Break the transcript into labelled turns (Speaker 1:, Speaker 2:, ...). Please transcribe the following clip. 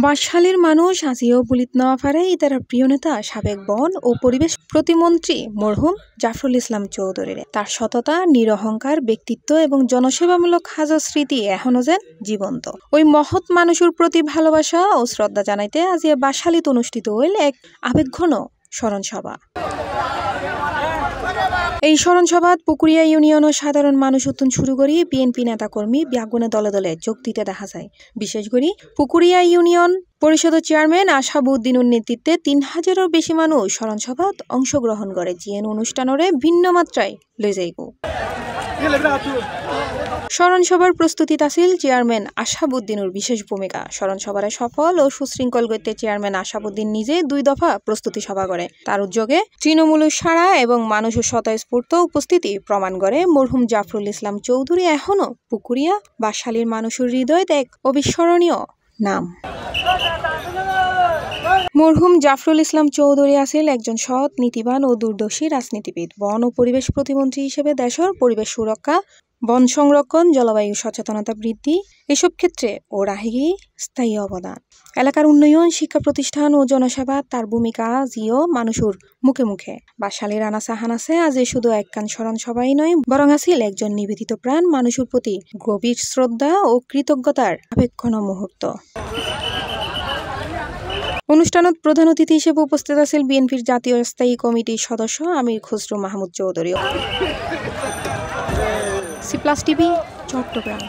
Speaker 1: বাঁশখালীর মানুষ আজিও ভুলিত নেওয়া পারে তার প্রিয় নেতা সাবেক বন ও পরিবেশ প্রতিমন্ত্রী মরহুম জাফরুল ইসলাম চৌধুরীর। তার সততা, নিরহংকার ব্যক্তিত্ব এবং জনসেবামূলক হাজার স্মৃতি এখনো যেন জীবন্ত। ওই মহৎ মানুষের প্রতি ভালোবাসা ও শ্রদ্ধা জানাইতে আজিয়া বাঁশখালীতে অনুষ্ঠিত হইল এক আবেগঘন স্মরণসভা। এই স্মরণসভাত পুকুরিয়া ইউনিয়নের সাধারণ মানুষ উত্তন শুরু করি বিএনপি নেতাকর্মী ব্যাগুনে দলে দলে যোগ দিতে দেখা যায়। বিশেষ করে পুকুরিয়া ইউনিয়ন পরিষদের চেয়ারম্যান আশাবুদ্দিনের নেতৃত্বে ৩,০০০-এরও বেশি মানুষ স্মরণসভাত অংশগ্রহণ করে, জিএন অনুষ্ঠানরে ভিন্ন মাত্রায় লই যাইব। স্মরণসভার প্রস্তুতিত আছিল চেয়ারম্যান আশাবুদ্দিনের বিশেষ ভূমিকা। স্মরণসভার সফল ও সুশৃঙ্খল করতে চেয়ারম্যান আশাবুদ্দিন নিজে ২ দফা প্রস্তুতি সভা করে। তার উদ্যোগে তৃণমূলের সাড়া এবং মানুষের স্বতঃস্ফূর্ত উপস্থিতি প্রমাণ করে মরহুম জাফরুল ইসলাম চৌধুরী এখনো পুকুরিয়া বাঁশখালীর মানুষের হৃদয়ত এক অবিস্মরণীয় নাম। মরহুম জাফরুল ইসলাম চৌধুরী আছিল একজন সৎ, নীতিবান ও দূরদর্শী রাজনীতিবিদ। বন ও পরিবেশ প্রতিমন্ত্রী হিসেবে দেশের পরিবেশ সুরক্ষা, বন সংরক্ষণ, জলবায়ু সচেতনতা বৃদ্ধি এসব ক্ষেত্রে ও রাহি স্থায়ী অবদান। এলাকার উন্নয়ন, শিক্ষা প্রতিষ্ঠান ও জনসেবা তার ভূমিকা জিও মানুষের মুখে মুখে। বাঁশখালীর আনাচে হানাচে আজ শুধু একখান স্মরণসভাই নয়, বরং আছিল একজন নিবেদিত প্রাণ মানুষের প্রতি গভীর শ্রদ্ধা ও কৃতজ্ঞতার আবেগঘন মুহূর্ত। অনুষ্ঠানত প্রধান অতিথি হিসেবে উপস্থিত আছিল বিএনপির জাতীয় স্থায়ী কমিটির সদস্য আমির খসরু মাহমুদ চৌধুরী। সি+ টিভি, চট্টগ্রাম।